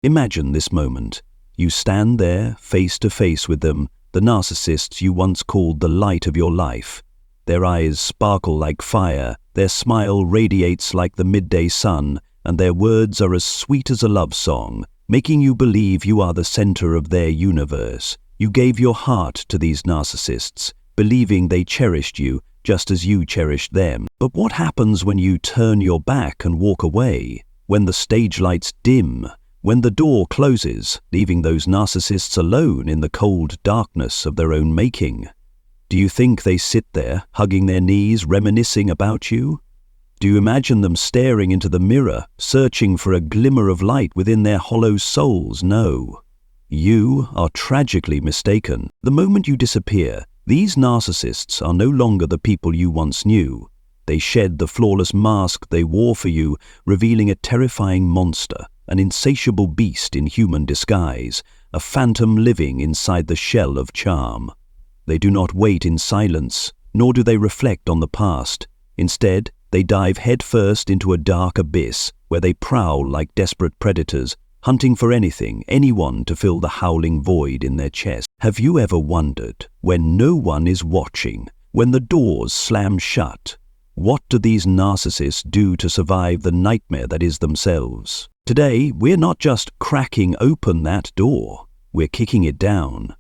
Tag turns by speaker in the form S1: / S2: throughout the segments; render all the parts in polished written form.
S1: Imagine this moment. You stand there, face to face with them, the narcissists you once called the light of your life. Their eyes sparkle like fire, their smile radiates like the midday sun, and their words are as sweet as a love song, making you believe you are the center of their universe. You gave your heart to these narcissists, believing they cherished you just as you cherished them. But what happens when you turn your back and walk away? When the stage lights dim? When the door closes, leaving those narcissists alone in the cold darkness of their own making? Do you think they sit there, hugging their knees, reminiscing about you? Do you imagine them staring into the mirror, searching for a glimmer of light within their hollow souls? No. You are tragically mistaken. The moment you disappear, these narcissists are no longer the people you once knew. They shed the flawless mask they wore for you, revealing a terrifying monster, an insatiable beast in human disguise, a phantom living inside the shell of charm. They do not wait in silence, nor do they reflect on the past. Instead, they dive headfirst into a dark abyss where they prowl like desperate predators, hunting for anything, anyone to fill the howling void in their chest. Have you ever wondered, when no one is watching, when the doors slam shut, what do these narcissists do to survive the nightmare that is themselves? Today, we're not just cracking open that door, we're kicking it down.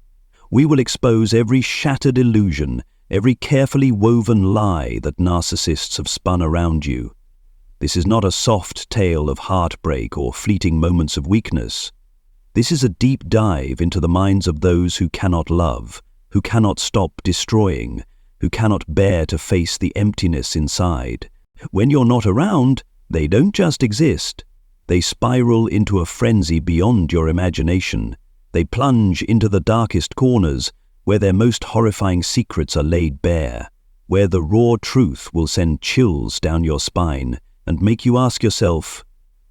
S1: We will expose every shattered illusion, every carefully woven lie that narcissists have spun around you. This is not a soft tale of heartbreak or fleeting moments of weakness. This is a deep dive into the minds of those who cannot love, who cannot stop destroying, who cannot bear to face the emptiness inside. When you're not around, they don't just exist. They spiral into a frenzy beyond your imagination. They plunge into the darkest corners, where their most horrifying secrets are laid bare, where the raw truth will send chills down your spine and make you ask yourself,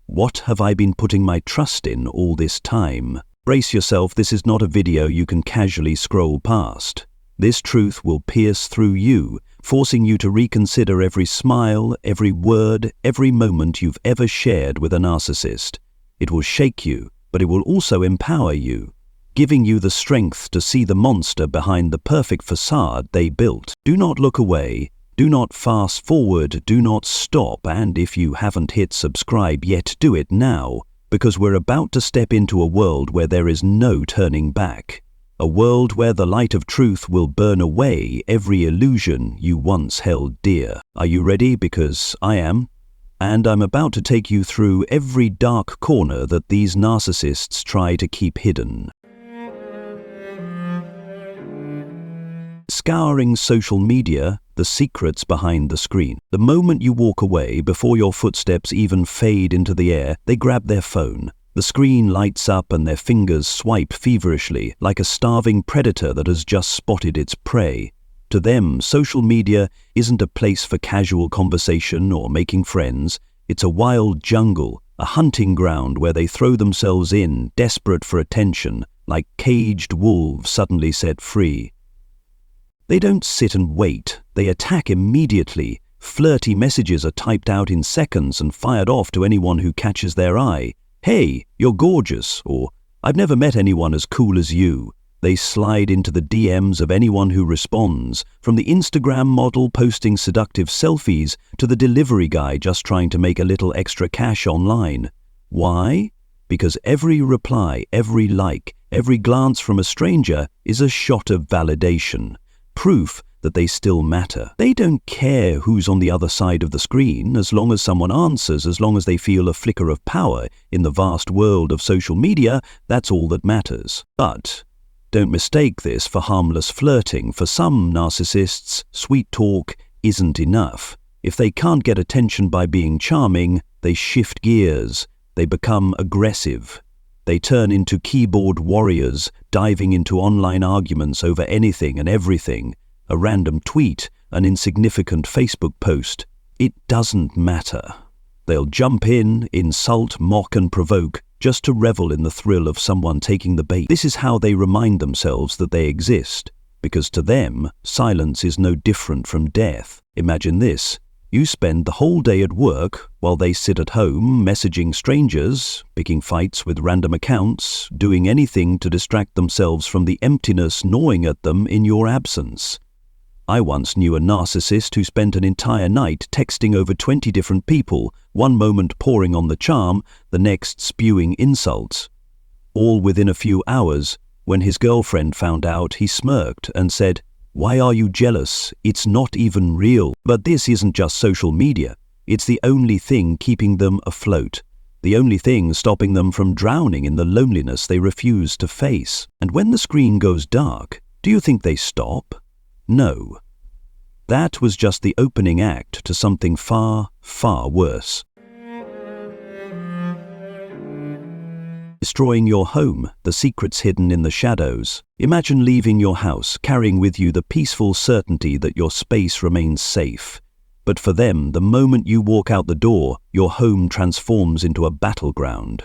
S1: what have I been putting my trust in all this time? Brace yourself, this is not a video you can casually scroll past. This truth will pierce through you, forcing you to reconsider every smile, every word, every moment you've ever shared with a narcissist. It will shake you, but it will also empower you, giving you the strength to see the monster behind the perfect facade they built. Do not look away. Do not fast forward. Do not stop. And if you haven't hit subscribe yet, do it now, because we're about to step into a world where there is no turning back. A world where the light of truth will burn away every illusion you once held dear. Are you ready? Because I am. And I'm about to take you through every dark corner that these narcissists try to keep hidden. Scouring social media, the secrets behind the screen. The moment you walk away, before your footsteps even fade into the air, they grab their phone. The screen lights up and their fingers swipe feverishly, like a starving predator that has just spotted its prey. To them, social media isn't a place for casual conversation or making friends. It's a wild jungle, a hunting ground where they throw themselves in, desperate for attention, like caged wolves suddenly set free. They don't sit and wait, they attack immediately. Flirty messages are typed out in seconds and fired off to anyone who catches their eye. Hey, you're gorgeous, or I've never met anyone as cool as you. They slide into the DMs of anyone who responds, from the Instagram model posting seductive selfies to the delivery guy just trying to make a little extra cash online. Why? Because every reply, every like, every glance from a stranger is a shot of validation, proof that they still matter. They don't care who's on the other side of the screen, as long as someone answers, as long as they feel a flicker of power in the vast world of social media, that's all that matters. But don't mistake this for harmless flirting. For some narcissists, sweet talk isn't enough. If they can't get attention by being charming, they shift gears. They become aggressive. They turn into keyboard warriors, diving into online arguments over anything and everything. A random tweet, an insignificant Facebook post. It doesn't matter. They'll jump in, insult, mock and provoke, just to revel in the thrill of someone taking the bait. This is how they remind themselves that they exist, because to them, silence is no different from death. Imagine this. You spend the whole day at work while they sit at home messaging strangers, picking fights with random accounts, doing anything to distract themselves from the emptiness gnawing at them in your absence. I once knew a narcissist who spent an entire night texting over 20 different people, one moment pouring on the charm, the next spewing insults. All within a few hours, when his girlfriend found out, he smirked and said, "Why are you jealous? It's not even real." But this isn't just social media. It's the only thing keeping them afloat. The only thing stopping them from drowning in the loneliness they refuse to face. And when the screen goes dark, do you think they stop? No. That was just the opening act to something far, far worse. Destroying your home, the secrets hidden in the shadows. Imagine leaving your house, carrying with you the peaceful certainty that your space remains safe. But for them, the moment you walk out the door, your home transforms into a battleground.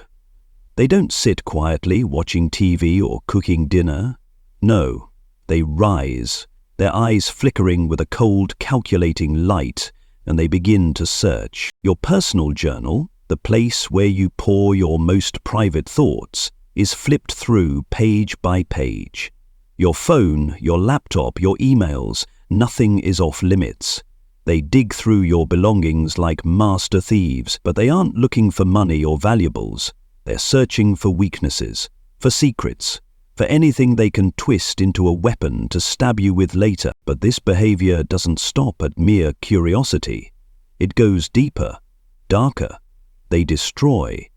S1: They don't sit quietly watching TV or cooking dinner. No, they rise, their eyes flickering with a cold, calculating light, and they begin to search. Your personal journal, the place where you pour your most private thoughts, is flipped through page by page. Your phone, your laptop, your emails, nothing is off limits. They dig through your belongings like master thieves, but they aren't looking for money or valuables. They're searching for weaknesses, for secrets, for anything they can twist into a weapon to stab you with later. But this behavior doesn't stop at mere curiosity. It goes deeper, darker. They destroy.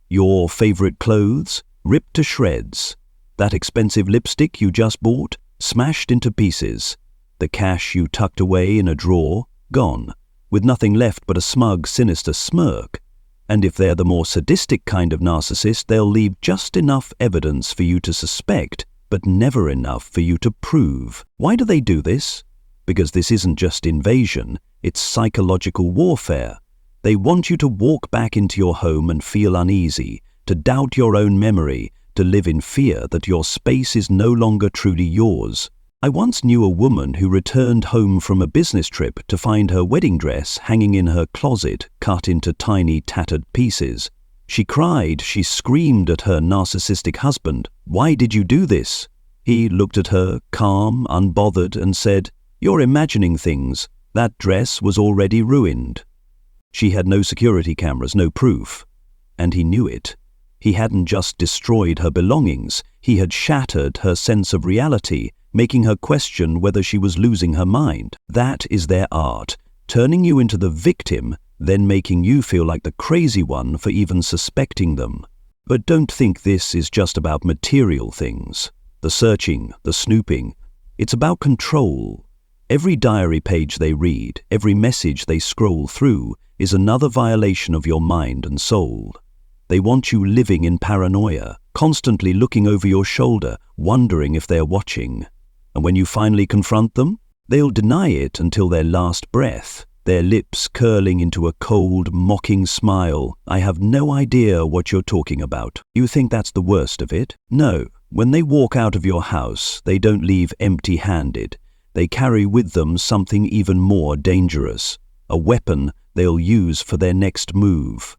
S1: Your favorite clothes, ripped to shreds. That expensive lipstick you just bought, smashed into pieces. The cash you tucked away in a drawer, gone, with nothing left but a smug, sinister smirk. And if they're the more sadistic kind of narcissist, they'll leave just enough evidence for you to suspect, but never enough for you to prove. Why do they do this? Because this isn't just invasion, it's psychological warfare. They want you to walk back into your home and feel uneasy, to doubt your own memory, to live in fear that your space is no longer truly yours. I once knew a woman who returned home from a business trip to find her wedding dress hanging in her closet, cut into tiny, tattered pieces. She cried, she screamed at her narcissistic husband, "Why did you do this?" He looked at her, calm, unbothered, and said, "You're imagining things. That dress was already ruined." She had no security cameras, no proof. And he knew it. He hadn't just destroyed her belongings, he had shattered her sense of reality, making her question whether she was losing her mind. That is their art, turning you into the victim, then making you feel like the crazy one for even suspecting them. But don't think this is just about material things. The searching, the snooping. It's about control. Every diary page they read, every message they scroll through, is another violation of your mind and soul. They want you living in paranoia, constantly looking over your shoulder, wondering if they're watching. And when you finally confront them, they'll deny it until their last breath, their lips curling into a cold, mocking smile. "I have no idea what you're talking about." You think that's the worst of it? No. When they walk out of your house, they don't leave empty-handed. They carry with them something even more dangerous, a weapon they'll use for their next move.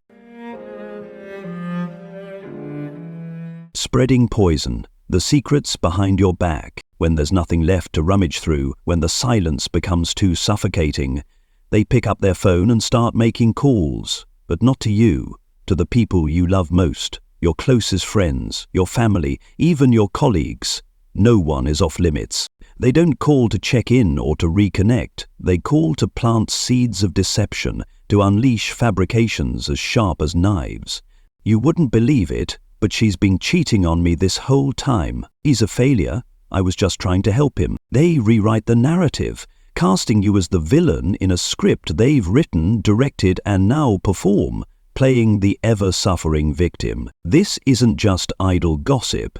S1: Spreading poison, the secrets behind your back. When there's nothing left to rummage through, when the silence becomes too suffocating, they pick up their phone and start making calls. But not to you, to the people you love most, your closest friends, your family, even your colleagues. No one is off limits. They don't call to check in or to reconnect. They call to plant seeds of deception, to unleash fabrications as sharp as knives. You wouldn't believe it, but she's been cheating on me this whole time. He's a failure. I was just trying to help him. They rewrite the narrative, casting you as the villain in a script they've written, directed, and now perform, playing the ever-suffering victim. This isn't just idle gossip.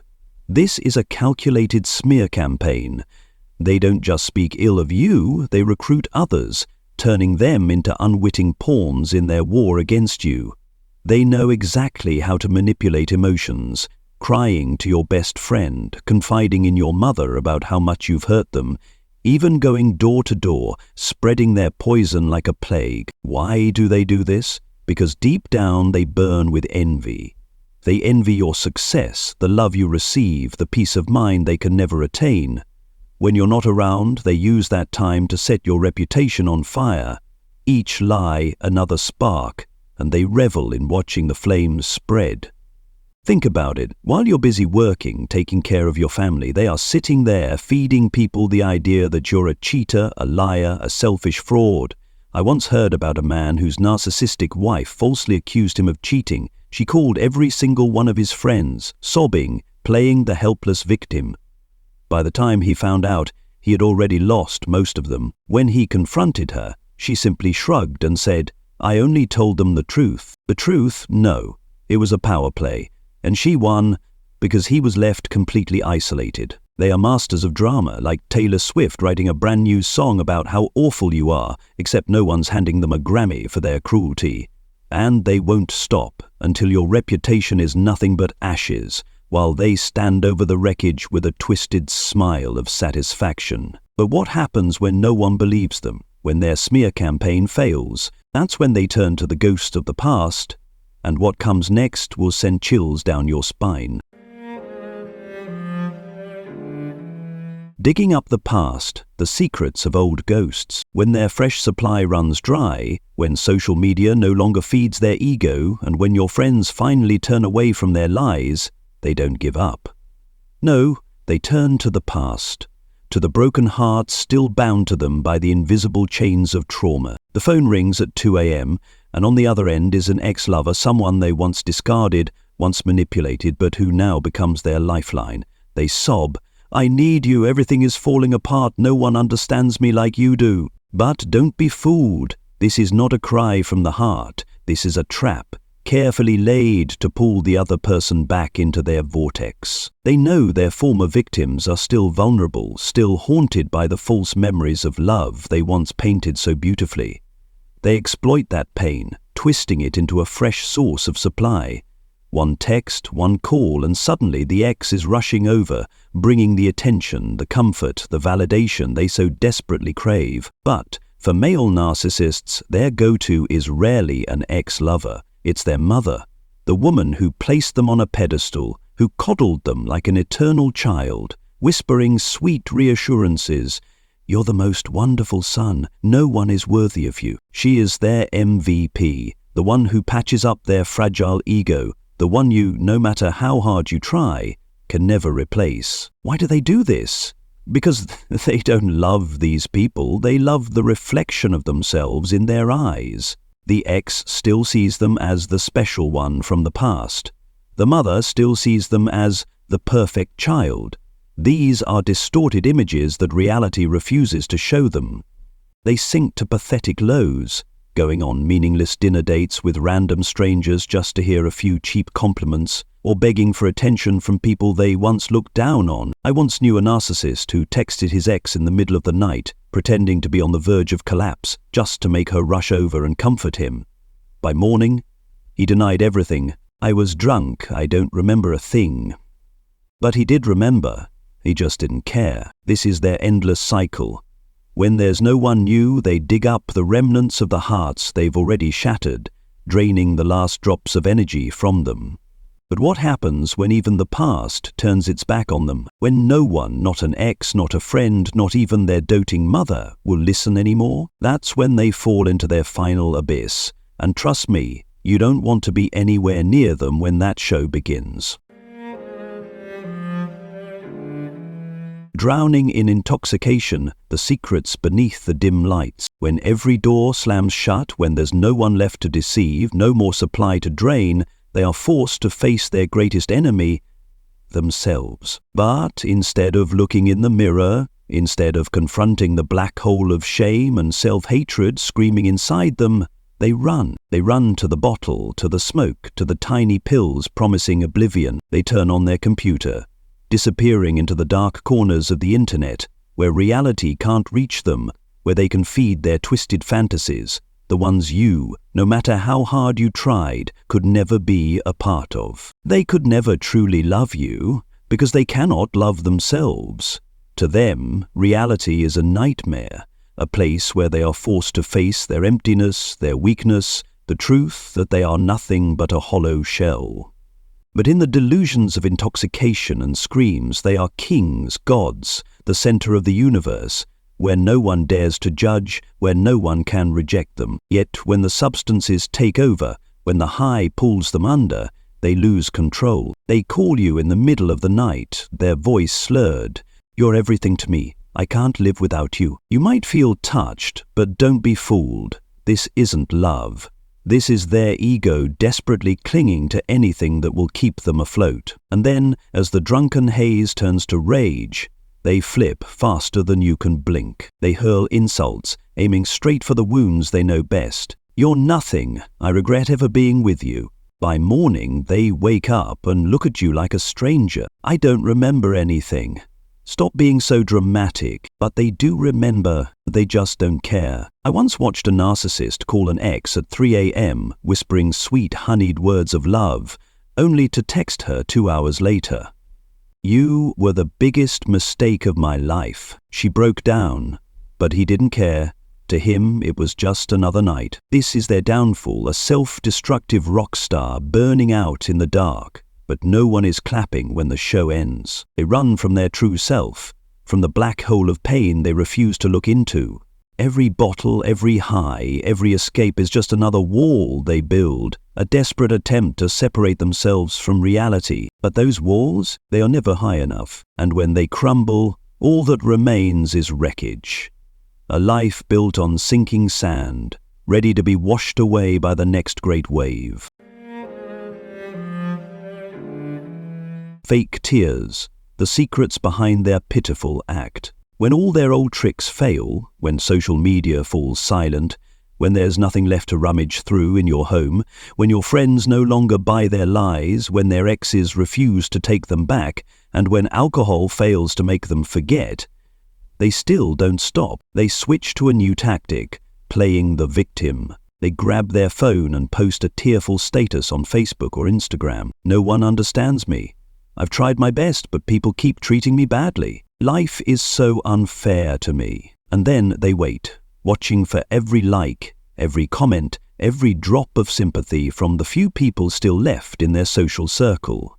S1: This is a calculated smear campaign. They don't just speak ill of you, they recruit others, turning them into unwitting pawns in their war against you. They know exactly how to manipulate emotions, crying to your best friend, confiding in your mother about how much you've hurt them, even going door to door, spreading their poison like a plague. Why do they do this? Because deep down they burn with envy. They envy your success, the love you receive, the peace of mind they can never attain. When you're not around, they use that time to set your reputation on fire. Each lie another spark, and they revel in watching the flames spread. Think about it. While you're busy working, taking care of your family, they are sitting there feeding people the idea that you're a cheater, a liar, a selfish fraud. I once heard about a man whose narcissistic wife falsely accused him of cheating. She called every single one of his friends, sobbing, playing the helpless victim. By the time he found out, he had already lost most of them. When he confronted her, she simply shrugged and said, "I only told them the truth." The truth? No. It was a power play. And she won because he was left completely isolated. They are masters of drama, like Taylor Swift writing a brand new song about how awful you are, except no one's handing them a Grammy for their cruelty. And they won't stop until your reputation is nothing but ashes, while they stand over the wreckage with a twisted smile of satisfaction. But what happens when no one believes them? When their smear campaign fails? That's when they turn to the ghost of the past, and what comes next will send chills down your spine. Digging up the past, the secrets of old ghosts. When their fresh supply runs dry, when social media no longer feeds their ego, and when your friends finally turn away from their lies, they don't give up. No, they turn to the past, to the broken hearts still bound to them by the invisible chains of trauma. The phone rings at 2 a.m., and on the other end is an ex-lover, someone they once discarded, once manipulated, but who now becomes their lifeline. They sob, "I need you, everything is falling apart, no one understands me like you do." But don't be fooled. This is not a cry from the heart. This is a trap, carefully laid to pull the other person back into their vortex. They know their former victims are still vulnerable, still haunted by the false memories of love they once painted so beautifully. They exploit that pain, twisting it into a fresh source of supply. One text, one call, and suddenly the ex is rushing over, bringing the attention, the comfort, the validation they so desperately crave. But for male narcissists, their go-to is rarely an ex-lover. It's their mother, the woman who placed them on a pedestal, who coddled them like an eternal child, whispering sweet reassurances. "You're the most wonderful son. No one is worthy of you." She is their MVP, the one who patches up their fragile ego, the one you, no matter how hard you try, can never replace. Why do they do this? Because they don't love these people. They love the reflection of themselves in their eyes. The ex still sees them as the special one from the past. The mother still sees them as the perfect child. These are distorted images that reality refuses to show them. They sink to pathetic lows, going on meaningless dinner dates with random strangers just to hear a few cheap compliments, or begging for attention from people they once looked down on. I once knew a narcissist who texted his ex in the middle of the night, pretending to be on the verge of collapse, just to make her rush over and comfort him. By morning, he denied everything. "I was drunk, I don't remember a thing." But he did remember. He just didn't care. This is their endless cycle. When there's no one new, they dig up the remnants of the hearts they've already shattered, draining the last drops of energy from them. But what happens when even the past turns its back on them? When no one, not an ex, not a friend, not even their doting mother, will listen anymore? That's when they fall into their final abyss. And trust me, you don't want to be anywhere near them when that show begins. Drowning in intoxication, the secrets beneath the dim lights. When every door slams shut, when there's no one left to deceive, no more supply to drain, they are forced to face their greatest enemy, themselves. But instead of looking in the mirror, instead of confronting the black hole of shame and self-hatred screaming inside them, they run. They run to the bottle, to the smoke, to the tiny pills promising oblivion. They turn on their computer, disappearing into the dark corners of the internet, where reality can't reach them, where they can feed their twisted fantasies, the ones you, no matter how hard you tried, could never be a part of. They could never truly love you, because they cannot love themselves. To them, reality is a nightmare, a place where they are forced to face their emptiness, their weakness, the truth that they are nothing but a hollow shell. But in the delusions of intoxication and screams, they are kings, gods, the center of the universe, where no one dares to judge, where no one can reject them. Yet when the substances take over, when the high pulls them under, they lose control. They call you in the middle of the night, their voice slurred. "You're everything to me. I can't live without you." You might feel touched, but don't be fooled. This isn't love. This is their ego desperately clinging to anything that will keep them afloat. And then, as the drunken haze turns to rage, they flip faster than you can blink. They hurl insults, aiming straight for the wounds they know best. "You're nothing. I regret ever being with you." By morning, they wake up and look at you like a stranger. "I don't remember anything." Stop being so dramatic, but they do remember, they just don't care. I once watched a narcissist call an ex at 3 a.m., whispering sweet honeyed words of love, only to text her 2 hours later. "You were the biggest mistake of my life." She broke down, but he didn't care. To him, it was just another night. This is their downfall, a self-destructive rock star burning out in the dark. But no one is clapping when the show ends. They run from their true self, from the black hole of pain they refuse to look into. Every bottle, every high, every escape is just another wall they build, a desperate attempt to separate themselves from reality. But those walls, they are never high enough, and when they crumble, all that remains is wreckage. A life built on sinking sand, ready to be washed away by the next great wave. Fake tears, the secrets behind their pitiful act. When all their old tricks fail, when social media falls silent, when there's nothing left to rummage through in your home, when your friends no longer buy their lies, when their exes refuse to take them back, and when alcohol fails to make them forget, they still don't stop. They switch to a new tactic, playing the victim. They grab their phone and post a tearful status on Facebook or Instagram. "No one understands me. I've tried my best, but people keep treating me badly. Life is so unfair to me." And then they wait, watching for every like, every comment, every drop of sympathy from the few people still left in their social circle.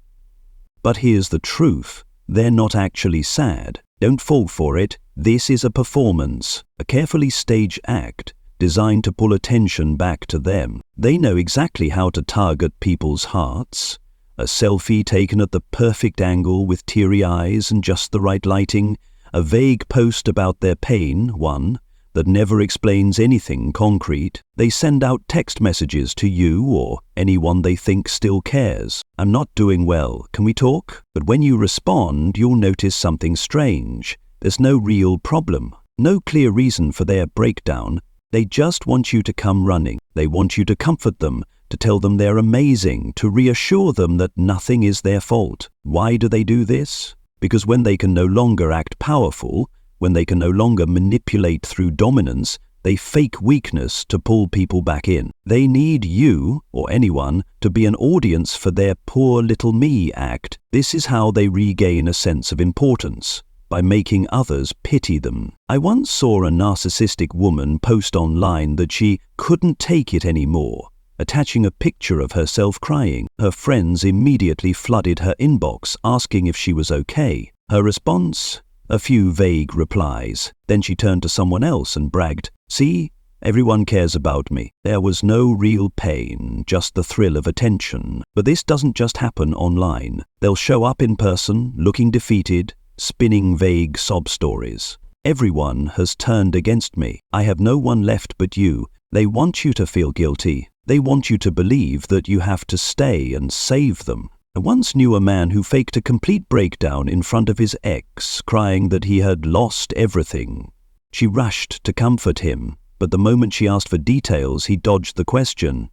S1: But here's the truth. They're not actually sad. Don't fall for it. This is a performance, a carefully staged act designed to pull attention back to them. They know exactly how to target people's hearts. A selfie taken at the perfect angle with teary eyes and just the right lighting, a vague post about their pain, one that never explains anything concrete. They send out text messages to you or anyone they think still cares. "I'm not doing well, can we talk?" But when you respond, you'll notice something strange. There's no real problem, no clear reason for their breakdown. They just want you to come running. They want you to comfort them, to tell them they're amazing, to reassure them that nothing is their fault. Why do they do this? Because when they can no longer act powerful, when they can no longer manipulate through dominance, they fake weakness to pull people back in. They need you, or anyone, to be an audience for their poor little me act. This is how they regain a sense of importance, by making others pity them. I once saw a narcissistic woman post online that she couldn't take it anymore, attaching a picture of herself crying. Her friends immediately flooded her inbox asking if she was okay. Her response? A few vague replies. Then she turned to someone else and bragged, "See, everyone cares about me." There was no real pain, just the thrill of attention. But this doesn't just happen online. They'll show up in person, looking defeated, spinning vague sob stories. "Everyone has turned against me. I have no one left but you." They want you to feel guilty. They want you to believe that you have to stay and save them. I once knew a man who faked a complete breakdown in front of his ex, crying that he had lost everything. She rushed to comfort him, but the moment she asked for details, he dodged the question.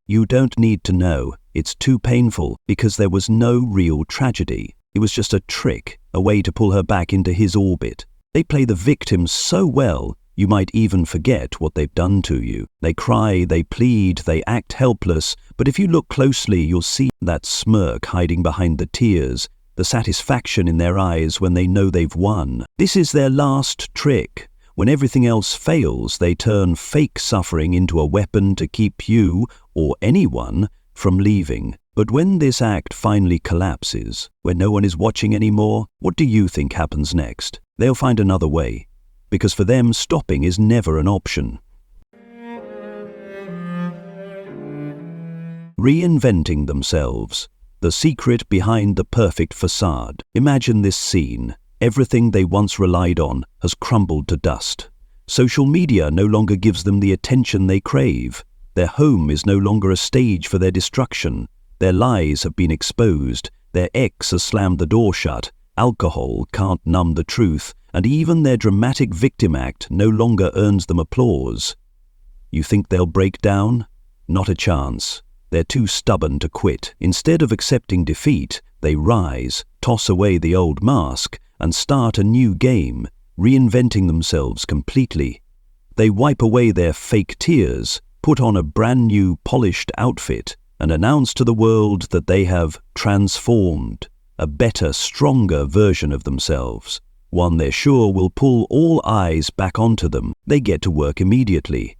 S1: "You don't need to know. It's too painful," because there was no real tragedy. It was just a trick, a way to pull her back into his orbit. They play the victim so well, you might even forget what they've done to you. They cry, they plead, they act helpless, but if you look closely, you'll see that smirk hiding behind the tears. the satisfaction in their eyes when they know they've won. This is their last trick. When everything else fails, they turn fake suffering into a weapon to keep you, or anyone, from leaving. But when this act finally collapses, when no one is watching anymore, what do you think happens next? They'll find another way, because for them, stopping is never an option. Reinventing themselves. The secret behind the perfect facade. Imagine this scene. Everything they once relied on has crumbled to dust. Social media no longer gives them the attention they crave. Their home is no longer a stage for their destruction. Their lies have been exposed. Their ex has slammed the door shut. Alcohol can't numb the truth. And even their dramatic victim act no longer earns them applause. You think they'll break down? Not a chance. They're too stubborn to quit. Instead of accepting defeat, they rise, toss away the old mask, and start a new game, reinventing themselves completely. They wipe away their fake tears, put on a brand new polished outfit, and announce to the world that they have transformed, a better, stronger version of themselves, one they're sure will pull all eyes back onto them. They get to work immediately.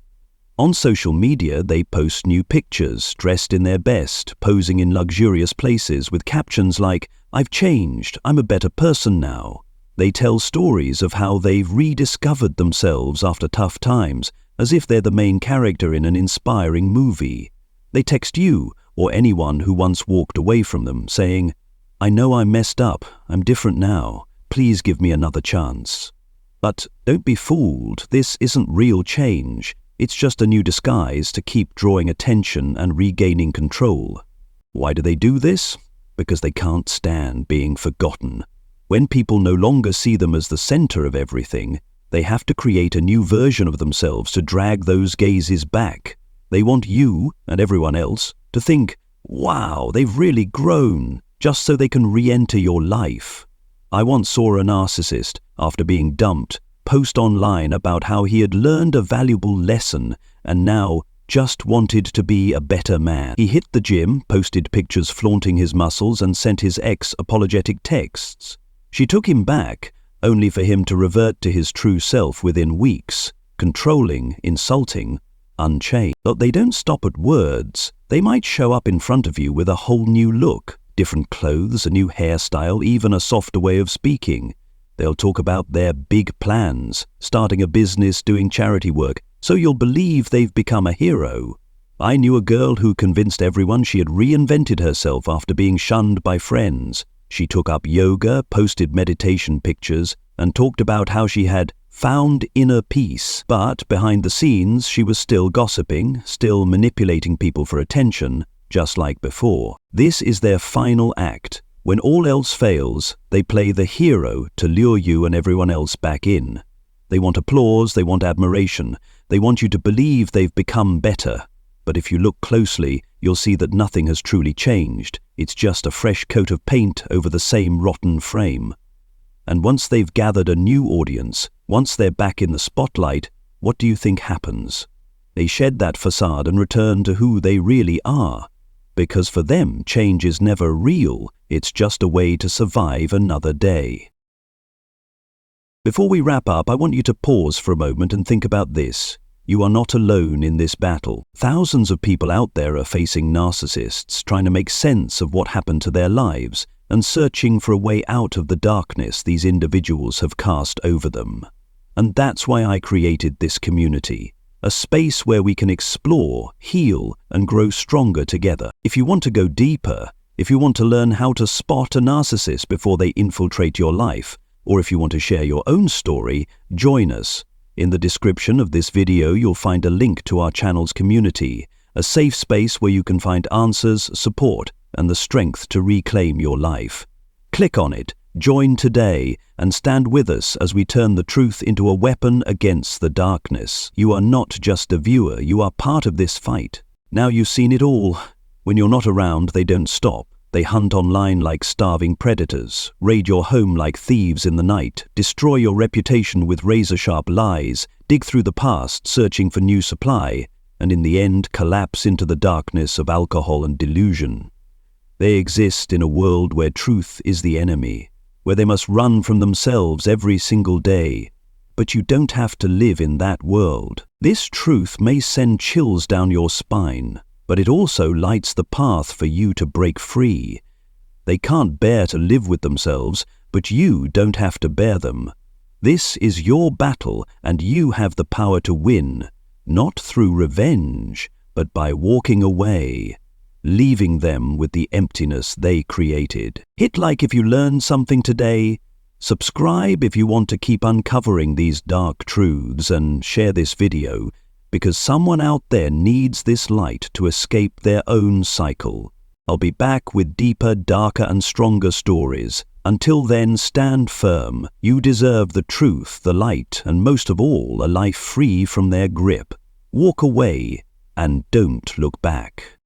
S1: On social media, they post new pictures, dressed in their best, posing in luxurious places with captions like, "I've changed, I'm a better person now." They tell stories of how they've rediscovered themselves after tough times, as if they're the main character in an inspiring movie. They text you, or anyone who once walked away from them, saying, "I know I messed up, I'm different now, please give me another chance." But don't be fooled, this isn't real change. It's just a new disguise to keep drawing attention and regaining control. Why do they do this? Because they can't stand being forgotten. When people no longer see them as the center of everything, they have to create a new version of themselves to drag those gazes back. They want you, and everyone else, to think, "Wow, they've really grown," just so they can re-enter your life. I once saw a narcissist, after being dumped, post online about how he had learned a valuable lesson and now just wanted to be a better man. He hit the gym, posted pictures flaunting his muscles, and sent his ex apologetic texts. She took him back, only for him to revert to his true self within weeks, controlling, insulting, unchanged. But they don't stop at words. They might show up in front of you with a whole new look, different clothes, a new hairstyle, even a softer way of speaking. They'll talk about their big plans, starting a business, doing charity work, so you'll believe they've become a hero. I knew a girl who convinced everyone she had reinvented herself after being shunned by friends. She took up yoga, posted meditation pictures, and talked about how she had found inner peace. But behind the scenes, she was still gossiping, still manipulating people for attention, just like before. This is their final act. When all else fails, they play the hero to lure you and everyone else back in. They want applause, they want admiration, they want you to believe they've become better. But if you look closely, you'll see that nothing has truly changed. It's just a fresh coat of paint over the same rotten frame. And once they've gathered a new audience, once they're back in the spotlight, what do you think happens? They shed that facade and return to who they really are. Because for them, change is never real, it's just a way to survive another day. Before we wrap up, I want you to pause for a moment and think about this. You are not alone in this battle. Thousands of people out there are facing narcissists, trying to make sense of what happened to their lives, and searching for a way out of the darkness these individuals have cast over them. And that's why I created this community. A space where we can explore, heal, and grow stronger together. If you want to go deeper, if you want to learn how to spot a narcissist before they infiltrate your life, or if you want to share your own story, join us. In the description of this video, you'll find a link to our channel's community, a safe space where you can find answers, support, and the strength to reclaim your life. Click on it, join today, and stand with us as we turn the truth into a weapon against the darkness. You are not just a viewer, you are part of this fight. Now you've seen it all. When you're not around, they don't stop. They hunt online like starving predators, raid your home like thieves in the night, destroy your reputation with razor-sharp lies, dig through the past searching for new supply, and in the end collapse into the darkness of alcohol and delusion. They exist in a world where truth is the enemy, where they must run from themselves every single day. But you don't have to live in that world. This truth may send chills down your spine, but it also lights the path for you to break free. They can't bear to live with themselves, but you don't have to bear them. This is your battle, and you have the power to win, not through revenge, but by walking away, leaving them with the emptiness they created. Hit like if you learned something today. Subscribe if you want to keep uncovering these dark truths, and share this video because someone out there needs this light to escape their own cycle. I'll be back with deeper, darker and stronger stories. Until then, stand firm. You deserve the truth, the light, and most of all, a life free from their grip. Walk away and don't look back.